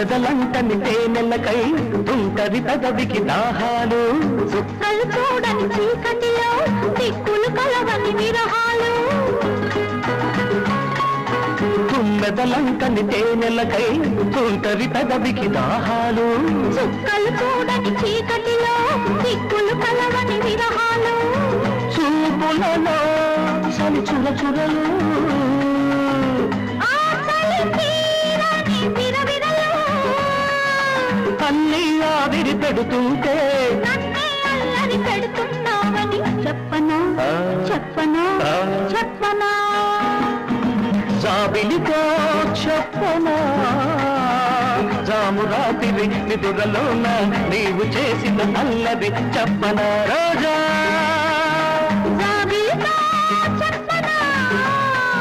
తుమ్మెదలంటని తేనెలకై తుంటరి పెదవికి దాహాలు చుక్కలు చూడని చీకటిలో దిక్కులు కలవని విరహాలు తుమ్మెదలంటని తేనెలకై తుంటరి పెదవికి దాహాలు చుక్కలు చూడని చీకటిలో దిక్కులు కలవని విరహాలు చూపులలో చలి చుర చురలు అన్నీ ఆవిరి పెడుతుంటే అల్లరి పెడుతున్నావని చెప్పనా చెప్పనా చెప్పనా జాబిలితో చెప్పనా జాము రాత్రి నిదురలోన నీవు చేసిన అల్లరి చెప్పనా రోజా